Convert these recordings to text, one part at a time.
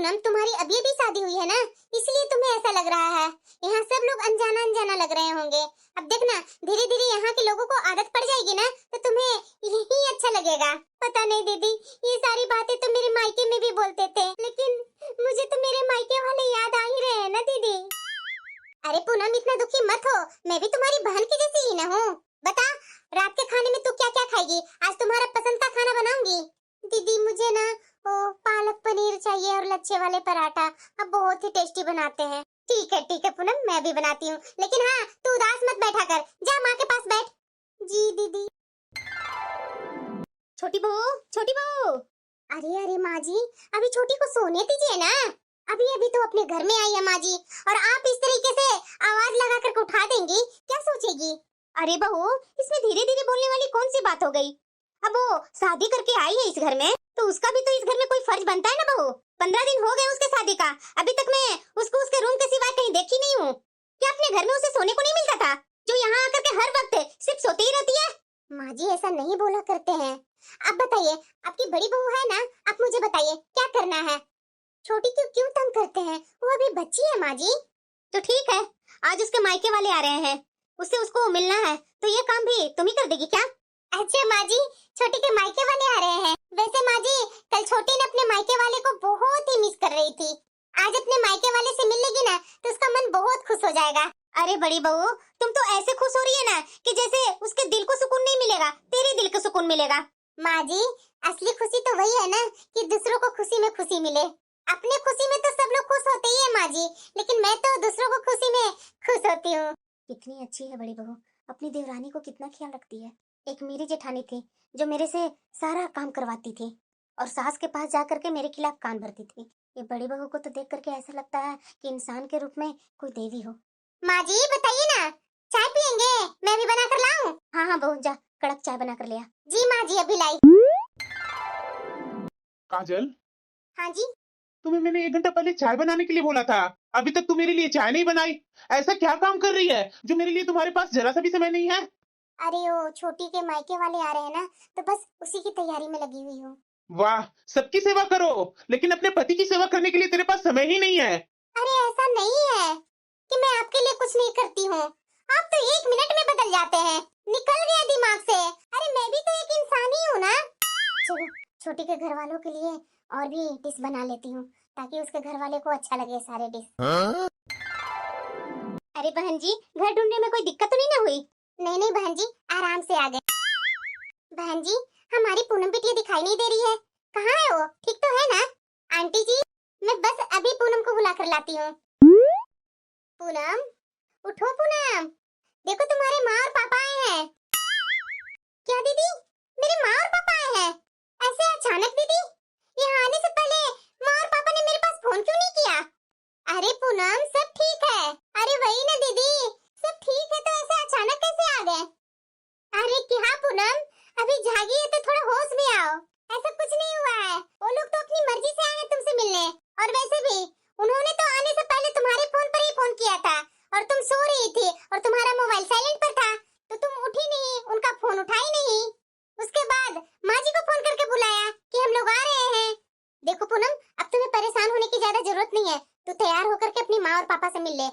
पूनम, तुम्हारी अभी अभी शादी हुई है ना, इसलिए तुम्हें ऐसा लग रहा है। यहाँ सब लोग अनजाना अनजाना लग रहे होंगे। अब देखना, धीरे धीरे यहाँ के लोगों को आदत पड़ जाएगी ना, तो तुम्हें यही अच्छा लगेगा। पता नहीं दीदी, ये सारी बातें तो मेरे मायके में भी बोलते थे, लेकिन मुझे तो मेरे मायके वाले याद आ ही रहे हैं ना दीदी। अरे पूनम, इतना दुखी मत हो, मैं भी तुम्हारी बहन की जैसी ही ना हूँ। बता, रात के खाने में तू क्या क्या खाएगी? आज तुम्हारा पसंद का खाना बनाऊंगी। दीदी मुझे ना पालक पनीर चाहिए और लच्छे वाले पराठा, अब बहुत ही टेस्टी बनाते हैं। ठीक है पूनम, मैं भी बनाती हूँ, लेकिन हाँ, तू उदास मत बैठा कर, जा माँ के पास बैठ। जी दीदी। छोटी बहू। अरे अरे माँ जी, अभी छोटी को सोने दीजिए ना। अभी अभी तो अपने घर में आई है माँ जी, और आप इस तरीके से आवाज लगा कर उठा देंगी, क्या सोचेगी? अरे बहू, इसमें धीरे धीरे बोलने वाली कौन सी बात हो गई? अब वो शादी करके आई है इस घर में, तो उसका भी तो इस घर में कोई फर्ज बनता है ना बहू। 15 दिन हो गए उसके शादी का, अभी तक मैं उसको उसके रूम के सिवा कहीं देखी नहीं हूँ। क्या अपने घर में उसे सोने को नहीं मिलता था, जो यहाँ आकर के हर वक्त सिर्फ सोती ही रहती है? माँ जी, ऐसा नहीं बोला करते हैं। अब बताइए, आपकी बड़ी बहू है ना, आप मुझे बताइए क्या करना है? छोटी क्यों क्यों तंग करते हैं, वो अभी बच्ची है माँ जी। तो ठीक है, आज उसके मायके वाले आ रहे हैं, उससे उसको मिलना है, तो ये काम भी तुम ही कर देगी क्या? अच्छा माँ जी, छोटी के मायके वाले आ रहे हैं। वैसे माँ जी, कल छोटी ने अपने मायके वाले को बहुत ही मिस कर रही थी। आज अपने मायके वाले से मिल लेगी ना, तो उसका मन बहुत खुश हो जाएगा। अरे बड़ी बहू, तुम तो ऐसे खुश हो रही है ना कि जैसे उसके दिल को सुकून नहीं मिलेगा, तेरे दिल को सुकून मिलेगा। माँ जी, असली खुशी तो वही है ना कि दूसरों को खुशी में खुशी मिले। अपने खुशी में तो सब लोग खुश होते ही है माँ जी, लेकिन मैं तो दूसरों को खुशी में खुश होती हूँ। कितनी अच्छी है बड़ी बहू, अपनी देवरानी को कितना ख्याल रखती है। एक मेरी जेठानी थी जो मेरे से सारा काम करवाती थी, और सास के पास जाकर के मेरे खिलाफ कान भरती थी। ये बड़ी बहू को तो देख करके ऐसा लगता है कि इंसान के रूप में कोई देवी हो। माँ जी बताइए ना, चाय पियेंगे? मैं भी बना कर लाऊं? हाँ बहू, जा कड़क चाय बना कर ले आ। जी माँ जी, अभी लाई। काजल, हाँ जी। तुम्हें मैंने 1 घंटा पहले चाय बनाने के लिए बोला था, अभी तक तुम मेरे लिए चाय नहीं बनाई। ऐसा क्या काम कर रही है जो मेरे लिए तुम्हारे पास जरा सा भी समय नहीं है? अरे वो छोटी के मायके वाले आ रहे हैं ना, तो बस उसी की तैयारी में लगी हुई हूँ। वाह, सबकी सेवा करो, लेकिन अपने पति की सेवा करने के लिए तेरे पास समय ही नहीं है। अरे ऐसा नहीं है कि मैं आपके लिए कुछ नहीं करती हूँ, आप तो 1 मिनट में बदल जाते हैं, निकल गया दिमाग से। अरे मैं भी तो एक इंसान ही हूँ ना। चलो, छोटी के घर वालों के लिए और भी डिश बना लेती हूँ, ताकि उसके घर वाले को अच्छा लगे सारे डिश। हाँ? अरे बहन जी, घर ढूंढने में कोई दिक्कत तो नहीं ना हुई? नहीं बहन जी, आराम से आ गए। बहन जी, हमारी पूनम बिटिया दिखाई नहीं दे रही है, कहाँ है वो? ठीक तो है ना? आंटी जी, मैं बस अभी पूनम को बुला कर लाती हूँ। पूनम, उठो पूनम, देखो तुम्हारे माँ और पापा आए हैं। क्या दीदी, मेरे माँ और पापा आए हैं? ऐसे अचानक दीदी, यहाँ आने से पहले माँ और पापा ने मेरे पास फोन क्यों नहीं किया? अरे पूनम, सब ठीक है। अरे वही ना दीदी, सब ठीक है तो ऐसे अचानक कैसे आ गए? अरे क्या पूनम, अभी जागी है तो थोड़ा होश में आओ। ऐसा कुछ नहीं हुआ है, वो लोग तो अपनी मर्जी से आए हैं तुमसे मिलने, और वैसे भी उन्होंने तो आने से पहले तुम्हारे फोन पर ही फोन किया था, और तुम सो रही थी और तुम्हारा मोबाइल साइलेंट पर था, तो तुम उठी नहीं, उनका फोन उठाई नहीं। उसके बाद माँ जी को फोन करके बुलाया कि हम लोग आ रहे हैं। देखो पूनम, अब तुम्हें परेशान होने की ज्यादा जरूरत नहीं है, तू तैयार होकर के अपनी माँ और पापा से मिल ले।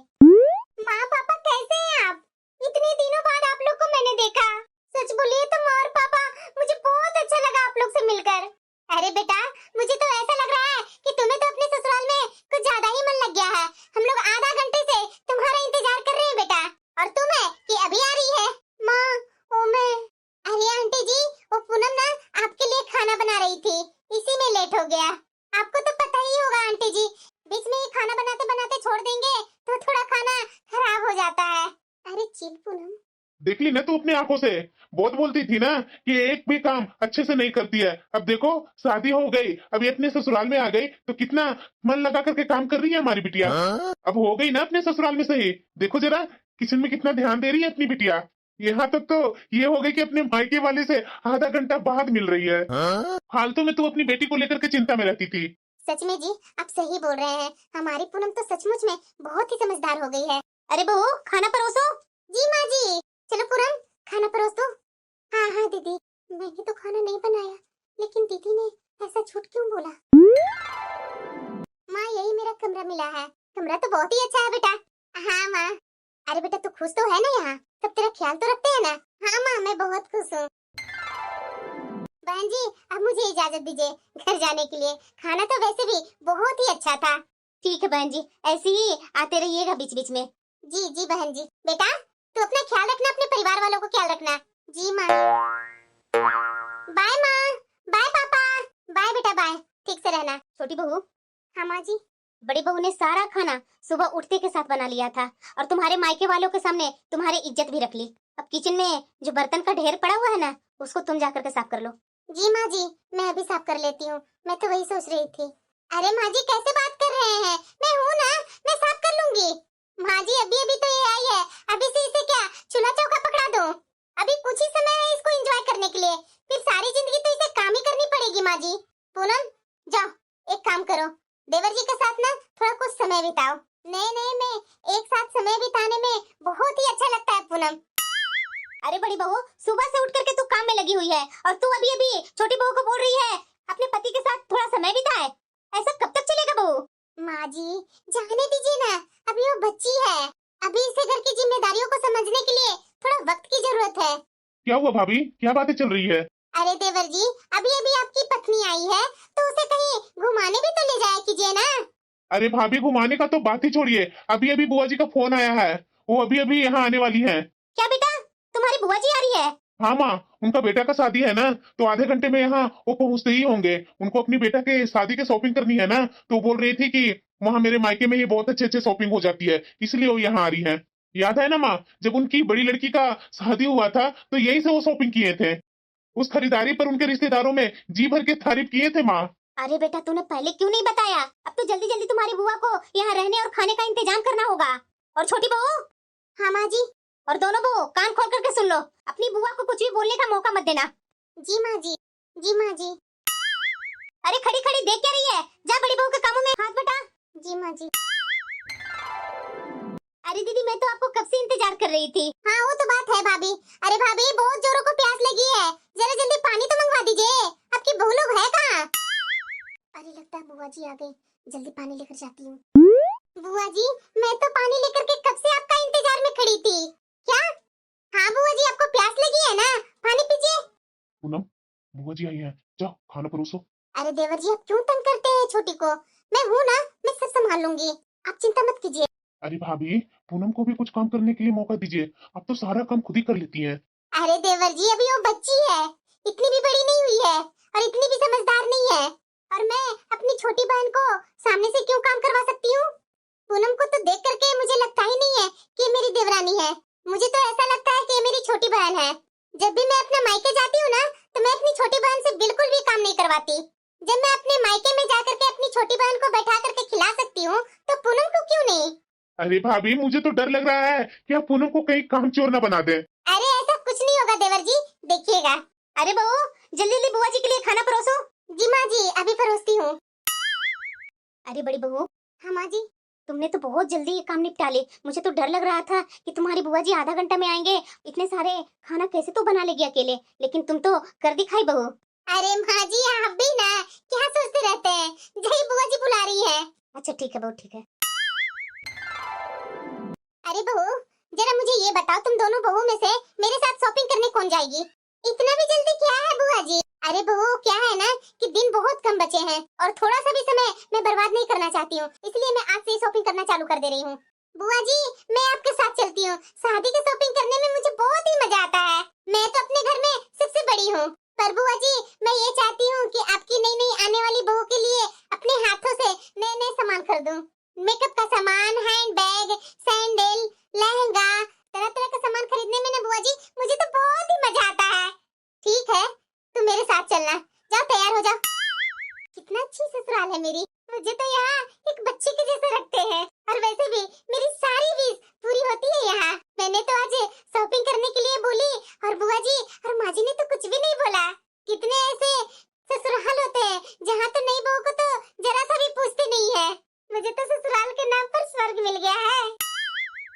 माँ पापा कैसे हैं आप? इतने दिनों बाद आप लोग को मैंने देखा। सच बोलिए तो माँ और पापा, मुझे बहुत अच्छा लगा आप लोग से मिलकर। अरे बेटा, मुझे तो ऐसा लग रहा है कि तुम्हें तो अपने ससुराल में कुछ ज्यादा ही मन लग गया है। हम लोग आधा घंटे से तुम्हारा इंतजार कर रहे हैं बेटा, और तुम है कि अभी आ रही है? माँ, ओ मैं, अरे आंटी जी, वो पूनम ना आपके लिए खाना बना रही थी, इसी में लेट हो गया। आपको तो पता ही होगा आंटी जी, बीच में ये खाना बनाते बनाते छोड़ देंगे तो थोड़ा खाना खराब हो जाता है। अरे चिल पूनम। देख ली ना तू अपनी आंखों से, बहुत बोलती थी ना कि एक भी काम अच्छे से नहीं करती है। अब देखो, शादी हो गई, अभी अपने ससुराल में आ गई, तो कितना मन लगा करके काम कर रही है हमारी बिटिया। अब हो गई ना अपने ससुराल में सही, देखो जरा किचन में कितना ध्यान दे रही है अपनी बिटिया। यहाँ तक तो ये हो गई कि अपने मायके वाले से आधा घंटा बाद मिल रही है। फालतू में तू अपनी बेटी को लेकर के चिंता में रहती थी। सच में जी, आप सही बोल रहे हैं, हमारी पूनम तो सचमुच में बहुत ही समझदार हो गई है। अरे बहू, खाना परोसो। जी माँ जी। चलो पूनम, खाना परोस दो। हाँ दीदी, मैंने तो खाना नहीं बनाया, लेकिन दीदी ने ऐसा झूठ क्यों बोला? माँ मिला है। कमरा तो बहुत ही अच्छा है बेटा। हाँ माँ। अरे बेटा तू खुश तो है ना यहाँ? सब तेरा ख्याल तो रखते हैं ना? हाँ माँ मैं बहुत खुश हूँ। बहन जी अब मुझे इजाजत दीजिए घर जाने के लिए। खाना तो वैसे भी बहुत ही अच्छा था। ठीक है बहन जी, ऐसे ही आते रहिएगा बीच बीच में। जी जी बहन जी। बेटा तू अपना ख्याल रखना, अपने परिवार वालों को ख्याल रखना। जी माँ। बाय माँ। बाय पापा। बाय बेटा बाय। ठीक से रहना। छोटी बहू। हाँ माँ जी। बड़ी बहू ने सारा खाना सुबह उठते के साथ बना लिया था और तुम्हारे मायके वालों के सामने तुम्हारी इज्जत भी रख ली। अब किचन में जो बर्तन का ढेर पड़ा हुआ है ना, उसको तुम जाकर के साफ कर लो। जी माँ जी मैं अभी साफ कर लेती हूँ। मैं तो वही सोच रही थी। अरे माँ जी कैसे बात कर रहे हैं? मैं हूँ ना, मैं साफ कर लूंगी। माँ जी अभी अभी तो ये आई है, अभी से इसे क्या चूल्हा चौका पकड़ा दूं? अभी कुछ ही समय है इसको एंजॉय करने के लिए, फिर सारी जिंदगी तो इसे काम ही करनी पड़ेगी। माँ जी पूनम जाओ एक काम करो, देवर जी के साथ ना थोड़ा कुछ समय बिताओ। नहीं नहीं मैं एक साथ समय बिताने में बहुत ही अच्छा लगता है पूनम। अरे बड़ी बहू सुबह से उठ करके तू काम में लगी हुई है और तू अभी अभी छोटी बहू को बोल रही है अपने पति के साथ थोड़ा समय बिताए। ऐसा कब तक चलेगा बहू? माँ जी जाने दीजिए ना, अभी वो बच्ची है, अभी इसे घर की जिम्मेदारियों को समझने के लिए थोड़ा वक्त की जरूरत है। क्या हुआ भाभी, क्या बातें चल रही है? अरे देवर जी अभी अभी आपकी पत्नी आई है तो उसे कहीं घुमाने भी तो ले जाया कीजिए ना। अरे भाभी घुमाने का तो बात ही छोड़िए, अभी अभी बुआ जी का फोन आया है, वो अभी अभी यहाँ आने वाली है। क्या बेटा तुम्हारी बुआ जी आ रही है? हाँ माँ, उनका बेटा का शादी है ना, तो आधे घंटे में यहाँ वो पहुँचते ही होंगे। उनको अपनी बेटा के शादी की शॉपिंग करनी है ना, तो बोल रही थी कि वहाँ मेरे मायके में ये बहुत अच्छे अच्छे शॉपिंग हो जाती है, इसलिए वो यहाँ आ रही है। याद है ना माँ, जब उनकी बड़ी लड़की का शादी हुआ था तो यही से वो शॉपिंग किए थे। उस खरीदारी पर उनके रिश्तेदारों में जी भर के तारीफ किए थे माँ। अरे बेटा तूने पहले क्यों नहीं बताया? अब तो जल्दी जल्दी तुम्हारी बुआ को यहाँ रहने और खाने का इंतजाम करना होगा। और छोटी बहू। हाँ माँ जी। और दोनों बहू कान खोल करके सुन लो, अपनी बुआ को कुछ भी बोलने का मौका मत देना। जी माँ जी। जी माँ जी। अरे खड़ी खड़ी देख क्या रही है? जा बड़ी बहू के कामों में हाथ बटा। जी माँ जी। अरे दीदी मैं तो आपको कब से इंतजार कर रही थी। हाँ वो तो बात है भाभी। अरे भाभी बहुत जोरों को प्यास लगी है, जरा जल्दी पानी तो मंगवा दीजिए। आपकी बहू लोग है कहाँ? अरे लगता है बुआ जी आ गई, जल्दी पानी लेकर जाती हूँ। बुआ जी मैं तो पानी लेकर के कब से आपका इंतजार में खड़ी थी। क्या? हाँ बुआ जी आपको प्यास लगी है ना, पानी पीजिए। पूनम बुआ जी आई है, जाओ खाना परोसो। अरे देवर जी आप क्यों तंग करते हैं छोटी को? मैं हूँ ना, मैं सब संभाल लूंगी, आप चिंता मत कीजिए। अरे भाभी पूनम को भी कुछ काम करने के लिए मौका दीजिए, आप तो सारा काम खुद ही कर लेती हैं। अरे देवर जी अभी वो बच्ची है, इतनी भी बड़ी नहीं हुई है और इतनी भी समझदार नहीं है, और मैं अपनी छोटी बहन को सामने से क्यों काम करवा सकती हूँ? पूनम को तो देख करके मुझे लगता ही नहीं है कि ये मेरी देवरानी है, मुझे तो ऐसा लगता है कि ये मेरी छोटी बहन है। जब भी मैं अपने मायके जाती हूँ ना तो मैं अपनी छोटी बहन से बिल्कुल भी काम नहीं करवाती। जब मैं अपने मायके में जाकर के अपनी छोटी बहन को बैठा करके खिला सकती हूँ तो पूनम को क्यों नहीं? अरे भाभी मुझे तो डर लग रहा है कि आप पूनम को कहीं काम चोर न बना दें। अरे ऐसा कुछ नहीं होगा देवर जी, देखिएगा। अरे बहू जल्दी जल्दी बुआ जी के लिए खाना परोसो। जी माँ जी अभी परोसती हूँ। अरे बड़ी बहू। हाँ माँ जी। तुमने तो बहुत जल्दी ये काम निपटा ली, मुझे तो डर लग रहा था कि तुम्हारी बुआ जी आधा घंटा में आएंगे, इतने सारे खाना कैसे तो बना लेगी अकेले, लेकिन तुम तो कर दिखाई बहू। अरे माँ जी आप भी ना क्या सोचते रहते हैं, जही बुआ जी बुला रही है। अच्छा ठीक है बहू ठीक है। अरे बहू जरा मुझे ये बताओ तुम दोनों बहू में से मेरे साथ शॉपिंग करने कौन जाएगी? इतना भी जल्दी क्या है बुआ जी? अरे बहू क्या है ना कि दिन बहुत कम बचे हैं और थोड़ा सा भी समय मैं बर्बाद नहीं करना चाहती हूँ, इसलिए मैं आज से शॉपिंग करना चालू कर दे रही हूँ। बुआ जी मैं आपके साथ चलती हूँ, शादी की शॉपिंग करने में मुझे बहुत ही मजा आता है। मैं तो अपने घर में सबसे बड़ी हूँ, पर बुआ जी मैं ये चाहती हूँ कि आपकी नई नई आने वाली बहू के लिए अपने हाथों से नए नए सामान खरीदूं। मेकअप का सामान, हैंड बैग, सैंडल, लहंगा, तरह तरह का सामान खरीदने में ना बुआ जी मुझे तो बहुत ही मजा आता है। ठीक है तुम मेरे साथ चलना, जाओ तैयार हो जाओ। कितना अच्छी ससुराल है मेरी, मुझे तो यहाँ एक बच्चे के जैसे रखते हैं, और वैसे भी मेरी सारी विश पूरी होती है यहाँ। मैंने तो आज शॉपिंग करने के लिए बोली और बुआ जी और माँ जी ने तो कुछ भी नहीं बोला। कितने ऐसे ससुराल होते हैं जहाँ तो नई बहू को तो जरा सा भी पूछते नहीं है। मुझे तो ससुराल के नाम पर स्वर्ग मिल गया है।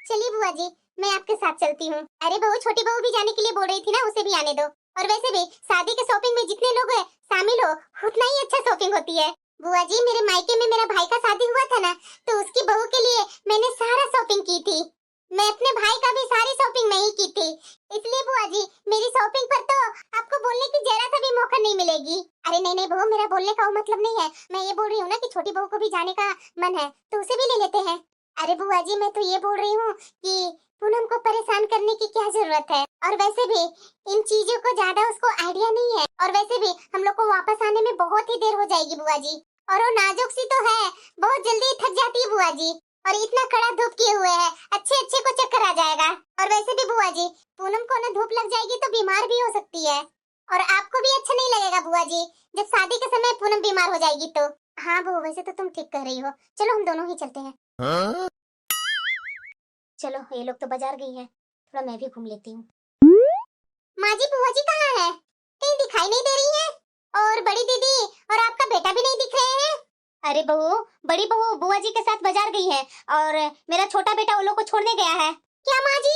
चलिए बुआ जी मैं आपके साथ चलती हूँ। अरे बहू छोटी बहू भी जाने के लिए बोल रही थी ना, उसे भी आने दो। और वैसे भी शादी के शॉपिंग में जितने लोग शामिल हो उतना ही अच्छा शॉपिंग होती है। बुआ जी, मेरे मायके में मेरा भाई का शादी हुआ था ना, तो उसकी बहू के लिए मैंने सारा शॉपिंग की थी। मैं अपने भाई का भी सारी शॉपिंग मैं ही की थी। इसलिए बुआ जी, मेरी शॉपिंग पर तो आपको बोलने की जरा सा भी मौका नहीं मिलेगी। अरे नहीं नहीं बहू, मेरा बोलने का वो मतलब नहीं है। मैं ये बोल रही हूँ ना कि छोटी बहू को भी जाने का मन है, तो उसे भी ले लेते हैं। अरे बुआ जी, मैं तो ये बोल रही हूँ कि पूनम को परेशान करने की क्या जरूरत है। और वैसे भी इन चीजों को ज्यादा उसको आइडिया नहीं है। और वैसे भी हम लोग को वापस आने में बहुत ही देर हो जाएगी बुआ जी। और वो नाजुक सी तो है, बहुत जल्दी थक जाती है बुआ जी। और इतना कड़ा धूप किए हुए है, अच्छे अच्छे को चक्कर आ जाएगा। और वैसे भी बुआ जी, पूनम को ना धूप लग जाएगी तो बीमार भी हो सकती है। और आपको भी अच्छा नहीं लगेगा बुआ जी, जब शादी के समय पूनम बीमार हो जाएगी तो। हाँ बहू, वैसे तो तुम ठीक कह रही हो। चलो हम दोनों ही चलते हैं। चलो, ये लोग तो बाजार गई हैं, थोड़ा मैं भी घूम लेती हूँ। माँ जी, बुआ जी कहाँ है? कहीं दिखाई नहीं दे रही है। और बड़ी दीदी और आपका बेटा भी नहीं दिख रहे हैं। अरे बहू, बड़ी बहू बुआ जी के साथ बाजार गई है और मेरा छोटा बेटा उन लोग को छोड़ने गया है। क्या माँ जी?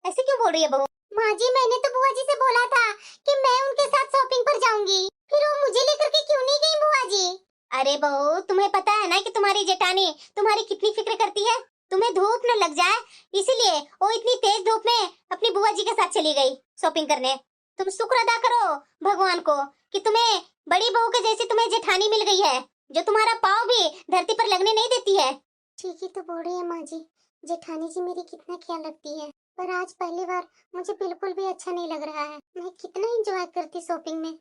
ऐसे क्यों बोल रही है बहू? माँ जी, मैंने तो बुआ जी से बोला था कि मैं उनके साथ शॉपिंग पर जाऊंगी, फिर वो मुझे लेकर के क्यों नहीं गई बुआ जी? अरे बहू, तुम्हें पता है ना कि तुम्हारी जेठानी तुम्हारी कितनी फिक्र करती है। तुम्हें धूप न लग जाए, इसीलिए वो इतनी तेज धूप में अपनी बुआ जी के साथ चली गई शॉपिंग करने। तुम शुक्र अदा करो भगवान को कि तुम्हें बड़ी बहू के जैसी तुम्हें जेठानी मिल गई है, जो तुम्हारा पाँव भी धरती पर लगने नहीं देती है। ठीक ही तो बोल रही है माँ जी, जेठानी जी मेरी कितना ख्याल रखती है। पर आज पहली बार मुझे बिल्कुल भी अच्छा नहीं लग रहा है। मैं कितना एंजॉय करती शॉपिंग में।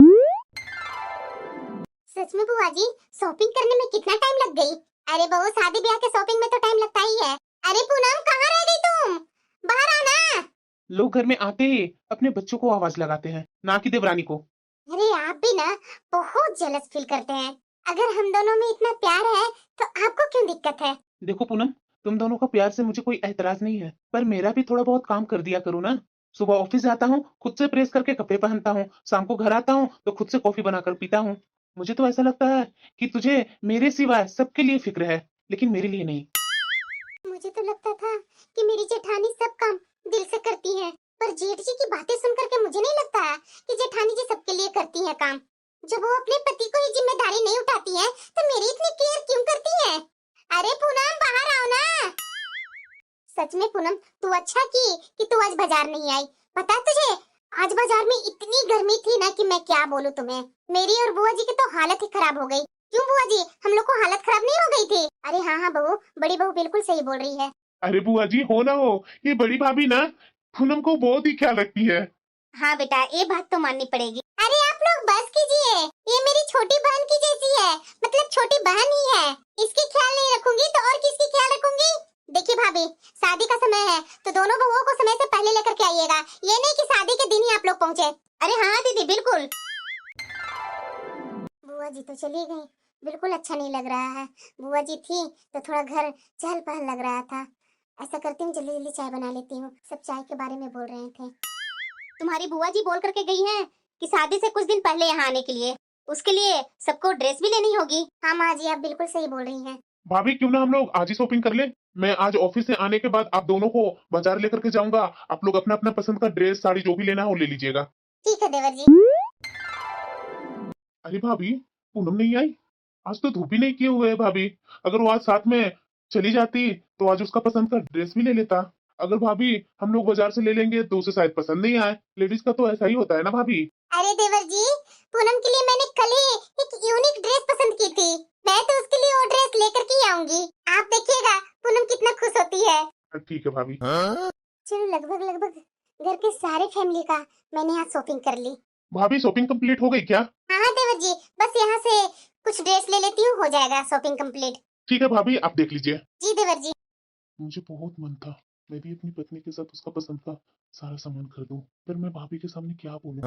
सच में बुआ जी, शॉपिंग करने में कितना टाइम लग गई? अरे बहू, शादी ब्याह के शॉपिंग में तो टाइम लगता ही है। अरे पूनम, कहाँ रह गई तुम? बाहर आना। लोग घर में आते ही अपने बच्चों को आवाज लगाते हैं, ना कि देवरानी को। अरे आप भी ना बहुत जेलस फील करते हैं। अगर हम दोनों में इतना प्यार है तो आपको क्यों दिक्कत है? देखो पूनम, तुम दोनों का प्यार से मुझे कोई एतराज नहीं है, पर मेरा भी थोड़ा बहुत काम कर दिया करो ना। सुबह ऑफिस जाता हूँ, खुद से प्रेस करके कपड़े पहनता हूँ, शाम को घर आता हूँ तो खुद से कॉफी बनाकर पीता हूँ। मुझे तो ऐसा लगता है कि तुझे मेरे सिवाय सबके लिए फिक्र है, लेकिन मेरे लिए नहीं। मुझे तो लगता था कि मेरी जेठानी सब काम दिल से करती है, पर जेठ जी की बातें सुन करके मुझे नहीं लगता है कि जेठानी जी सबके लिए करती है काम। जब वो अपने पति को ही जिम्मेदारी नहीं उठाती है, तो मेरी इतनी केयर क्यों करती है? अरे पूनम, बाहर आओ ना। सच में पूनम, तू अच्छा की कि तू आज बाजार नहीं आई। पता है तुझे, आज बाजार में इतनी गर्मी थी ना कि मैं क्या बोलूं तुम्हें। मेरी और बुआ जी की तो हालत ही खराब हो गई। क्यों बुआ जी, हम लोग को हालत खराब नहीं हो गई थी? अरे हाँ हाँ बहू, बड़ी बहू बिल्कुल सही बोल रही है। अरे बुआ जी, हो ना हो, ये बड़ी भाभी ना पूनम को बहुत ही ख्याल रखती है। हाँ बेटा, ये बात तो माननी पड़ेगी। अरे आप लोग बस कीजिए, ये मेरी छोटी बहन की जैसी है, मतलब छोटी बहन ही है। इसकी ख्याल नहीं रखूंगी तो और किसकी ख्याल रखूंगी? देखिए भाभी, शादी का समय है तो दोनों बहुओं को समय से पहले लेकर के आइएगा। ये नहीं कि शादी के दिन ही आप लोग पहुँचे। अरे हाँ दीदी, बिल्कुल। बुआ जी तो चली गई, बिल्कुल अच्छा नहीं लग रहा है। बुआ जी थी तो थोड़ा घर चहल पहल लग रहा था। ऐसा करती हूँ, जल्दी जल्दी चाय बना लेती हूँ। सब चाय के बारे में बोल रहे थे। तुम्हारी बुआ जी बोल करके गई हैं कि शादी से कुछ दिन पहले यहाँ आने के लिए, उसके लिए सबको ड्रेस भी लेनी होगी। हाँ माँ जी, आप बिल्कुल सही बोल रही हैं। भाभी, क्यों ना हम लोग आज ही शॉपिंग कर ले। मैं आज ऑफिस से आने के बाद आप दोनों को बाजार लेकर के जाऊंगा। आप लोग अपना अपना पसंद का ड्रेस, साड़ी, जो भी लेना हो ले लीजिएगा। ठीक है देवर जी। अरे भाभी, पूनम नहीं आई? आज तो धूप ही नहीं किए हुए है भाभी। अगर वो आज साथ में चली जाती तो आज उसका पसंद का ड्रेस भी ले लेता। अगर भाभी हम लोग बाजार से ले लेंगे तो उसे शायद पसंद नहीं आए। लेडीज का तो ऐसा ही होता है ना भाभी। अरे देवर जी, पूनम के लिए मैंने कल ही एक यूनिक ड्रेस पसंद की थी। मैं तो उसके लिए वो ड्रेस लेकर के आऊंगी। आप देखिएगा पूनम कितना खुश होती है। ठीक है भाभी। चलो, लगभग लगभग घर के सारे फैमिली का मैंने यहाँ शॉपिंग कर ली। भाभी, शॉपिंग कंप्लीट हो गई क्या? हाँ हाँ देवर जी, बस यहाँ से कुछ ड्रेस ले लेती हूँ, हो जाएगा शॉपिंग कंप्लीट। ठीक है भाभी, आप देख लीजिए। जी देवर जी। मुझे बहुत मन था मैं भी अपनी पत्नी के साथ उसका पसंद का सारा सामान खरीदूं, पर मैं भाभी के सामने क्या बोलूं।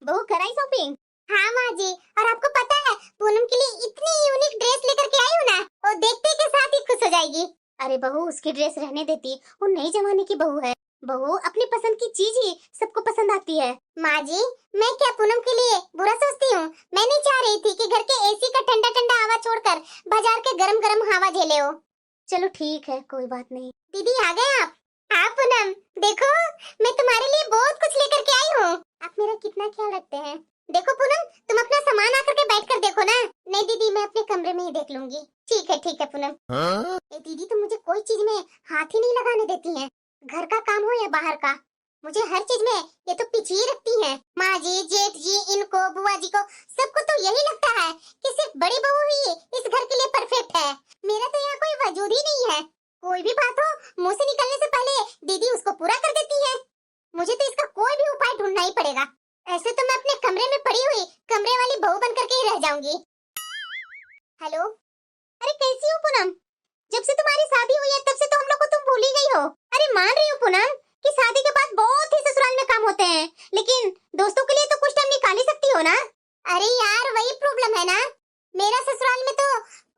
बहू, कराई शॉपिंग? हाँ माँ जी, और आपको पता है पूनम के लिए इतनी यूनिक ड्रेस लेकर के आई हूँ ना, वो देखते के साथ ही खुश हो जाएगी। अरे बहू, उसकी ड्रेस रहने देती, वो नई जमाने की बहू है। बहू, अपनी पसंद की चीज ही सबको पसंद आती है। माँ जी, मैं क्या पूनम के लिए बुरा सोचती हूँ? मैं नहीं चाह रही थी कि घर के एसी का ठंडा ठंडा हवा छोड़कर बाजार के गरम गरम हवा झेले हो। चलो ठीक है, कोई बात नहीं। दीदी आ गए आप? हाँ पूनम, देखो मैं तुम्हारे लिए बहुत कुछ लेकर के आई हूँ। आप मेरा कितना ख्याल रखते हैं। देखो पूनम, तुम अपना सामान आकर के बैठ कर देखो ना, ही देख लूंगी। ठीक है पूनम। ये दीदी तो मुझे कोई चीज में हाथ ही नहीं लगाने देती हैं। घर का काम हो या बाहर का, मुझे हर चीज में ये तो पीछे ही रखती हैं। माँ जी, जेठ जी, इनको, बुआ जी को, सबको तो यही लगता है कि सिर्फ बड़ी बहू ही इस घर के लिए परफेक्ट है। मेरा तो यहाँ कोई वजूद ही नहीं है। कोई भी बात हो, मुंह से निकलने से पहले दीदी उसको पूरा कर देती है। मुझे तो इसका कोई भी उपाय ढूंढना ही पड़ेगा। ऐसे तो मैं अपने कमरे में पड़ी हुई कमरे वाली बहू बन करके ही रह जाऊंगी। हेलो, अरे कैसी हो पूनम? जब से तुम्हारी शादी हुई है तब से तो हम लोग को तुम भूल ही गई हो। अरे मान रही हो पूनम कि शादी के बाद बहुत ही ससुराल में काम होते हैं, लेकिन दोस्तों के लिए तो कुछ टाइम निकाल ही सकती हो ना। अरे यार, वही प्रॉब्लम है ना, मेरा ससुराल में तो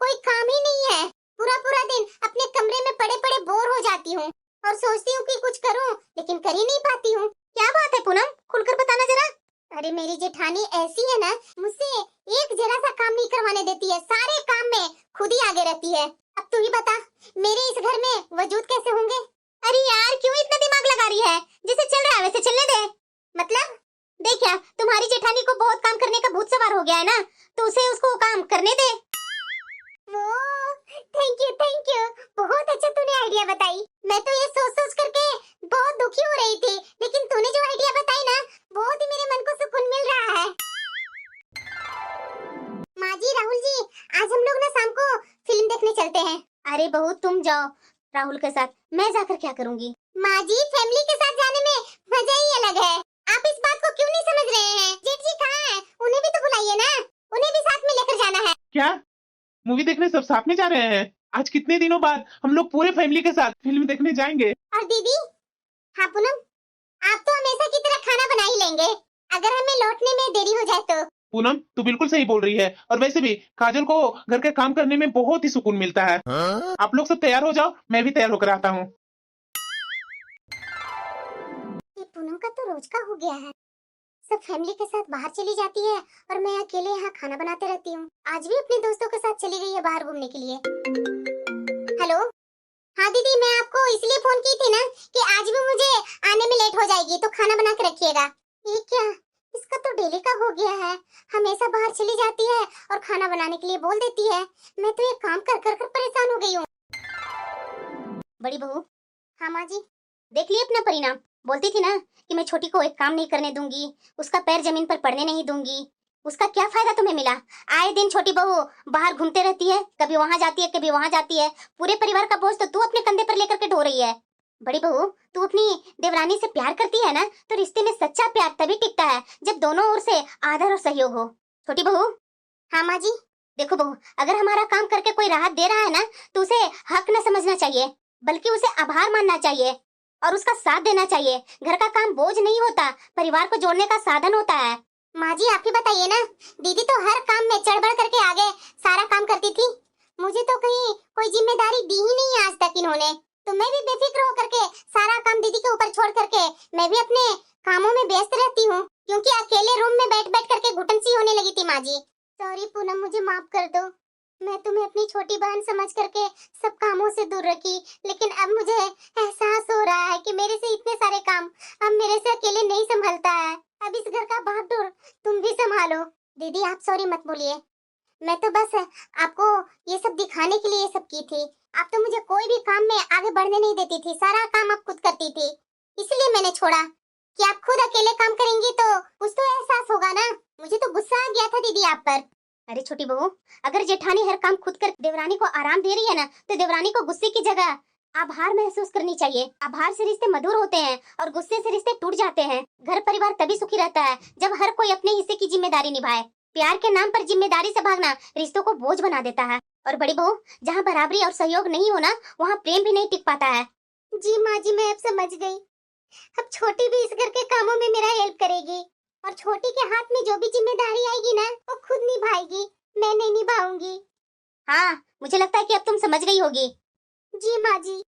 कोई काम ही नहीं है। पूरा पूरा दिन अपने कमरे में पड़े पड़े बोर हो जाती हूँ और सोचती हूँ कि कुछ करूँ, लेकिन कर ही नहीं पाती हूँ। क्या बात है पूनम, खुलकर बताना जरा। अरे मेरी जेठानी ऐसी है ना, मुझसे एक जरा सा काम नहीं करवाने देती है। सारे काम में खुद ही आगे रहती है। अब तू ही बता, मेरे इस घर में वजूद कैसे होंगे? अरे यार, क्यों इतना दिमाग लगा रही है? जैसे चल रहा है वैसे चलने दे। मतलब देख, क्या तुम्हारी जेठानी को बहुत काम करने का भूत सवार हो गया है ना, तो उसे उसको काम करने दे। थैंक यू, बहुत अच्छा तूने आइडिया बताई। मैं तो ये सोच सोच करके बहुत दुखी हो रही थी, लेकिन तूने जो आइडिया बताई ना, बहुत ही मेरे मन को सुकून मिल रहा है। माँ जी, राहुल जी, आज हम लोग ना शाम को फिल्म देखने चलते हैं। अरे बहू, तुम जाओ राहुल के साथ, मैं जाकर क्या करूँगी? माँ जी, फैमिली के साथ जाने में मजा ही अलग है। आप इस बात को क्यों नहीं समझ रहे हैं? जेठ जी कहाँ हैं? उन्हें भी तो बुलाइए ना, उन्हें भी साथ में लेकर जाना है। क्या मूवी देखने सब साथ में जा रहे हैं? आज कितने दिनों बाद हम लोग पूरे फैमिली के साथ फिल्म देखने जाएंगे। और दीदी? हाँ पूनम, आप तो हमेशा की तरह खाना बना ही लेंगे, अगर हमें लौटने में देरी हो जाए तो। पूनम, तू बिल्कुल सही बोल रही है। और वैसे भी काजल को घर के काम करने में बहुत ही सुकून मिलता है। आप लोग सब तैयार हो जाओ, मैं भी तैयार होकर आता हूँ। ये पूनम का तो रोज का हो गया है। सब फैमिली के साथ बाहर चली जाती है और मैं अकेले यहाँ खाना बनाते रहती हूँ। आज भी अपने दोस्तों के साथ चली गई है बाहर घूमने के लिए। हेलो, हाँ दीदी, मैं आपको इसलिए फोन की थी ना कि आज भी मुझे आने में लेट हो जाएगी, तो खाना बना के रखिएगा। ये क्या, इसका तो डेली का हो गया है। हमेशा बाहर चली जाती है और खाना बनाने के लिए बोल देती है। मैं तो ये काम कर कर कर परेशान हो गई हूँ। बड़ी बहू। हाँ माँ जी। देख लिए अपना परिणाम। बोलती थी ना कि मैं छोटी को एक काम नहीं करने दूंगी, उसका पैर जमीन पर पड़ने नहीं दूंगी। उसका क्या फायदा तुम्हें मिला? आए दिन छोटी बहू बाहर घूमते रहती है, कभी वहां जाती है कभी वहां जाती है। पूरे परिवार का बोझ तो तू अपने कंधे पर लेकर के ढो रही है। बड़ी बहू, तू अपनी देवरानी से प्यार करती है ना, तो रिश्ते में सच्चा प्यार तभी टिकता है जब दोनों ओर से आदर और सहयोग हो। छोटी बहू। हाँ माँ जी। देखो बहू, अगर हमारा काम करके कोई राहत दे रहा है ना, तो उसे हक न समझना चाहिए, बल्कि उसे आभार मानना चाहिए और उसका साथ देना चाहिए। घर का काम बोझ नहीं होता, परिवार को जोड़ने का साधन होता है। माँ जी, आप ही बताइए ना, दीदी तो हर काम में चढ़ बढ़ करके आगे सारा काम करती थी। मुझे तो कहीं कोई जिम्मेदारी दी ही नहीं आज तक इन्होंने। तो मैं भी बेफिक्र होकर के सारा काम दीदी के ऊपर छोड़ करके मैं भी अपने कामों में व्यस्त रहती हूँ, क्योंकि अकेले रूम में बैठ बैठ करके घुटन सी होने लगी थी। माँ जी सॉरी पूनम, मुझे माफ कर दो। मैं तुम्हें अपनी छोटी बहन समझ करके सब कामों से दूर रखी, लेकिन अब मुझे एहसास हो रहा है कि मेरे से इतने सारे काम अब मेरे से अकेले नहीं संभलता है। अब इस घर का भागदौड़ तुम भी संभालो। दीदी आप सॉरी मत बोलिए, मैं तो बस आपको ये सब दिखाने के लिए ये सब की थी। आप तो मुझे कोई भी काम में आगे बढ़ने नहीं देती थी, सारा काम आप खुद करती थी, इसलिए मैंने छोड़ा कि आप खुद अकेले काम करेंगी तो कुछ तो एहसास होगा ना। मुझे तो गुस्सा आ गया था दीदी आप पर। अरे छोटी बहू, अगर जेठानी हर काम खुद कर देवरानी को आराम दे रही है ना, तो देवरानी को गुस्से की जगह आभार महसूस करनी चाहिए। आभार से रिश्ते मधुर होते हैं और गुस्से से रिश्ते टूट जाते हैं। घर परिवार तभी सुखी रहता है जब हर कोई अपने हिस्से की जिम्मेदारी निभाए। प्यार के नाम पर जिम्मेदारी से भागना रिश्तों को बोझ बना देता है। और बड़ी बहू, जहाँ बराबरी और सहयोग नहीं होना, वहाँ प्रेम भी नहीं टिक पाता है। जी माँ जी, मैं अब समझ गई। अब छोटी भी इस घर के कामों में मेरा हेल्प करेगी और छोटी के हाथ में जो भी जिम्मेदारी आएगी ना, वो खुद निभाएगी, मैं नहीं निभाऊंगी। हाँ, मुझे लगता है कि अब तुम समझ गई होगी। जी माँ जी।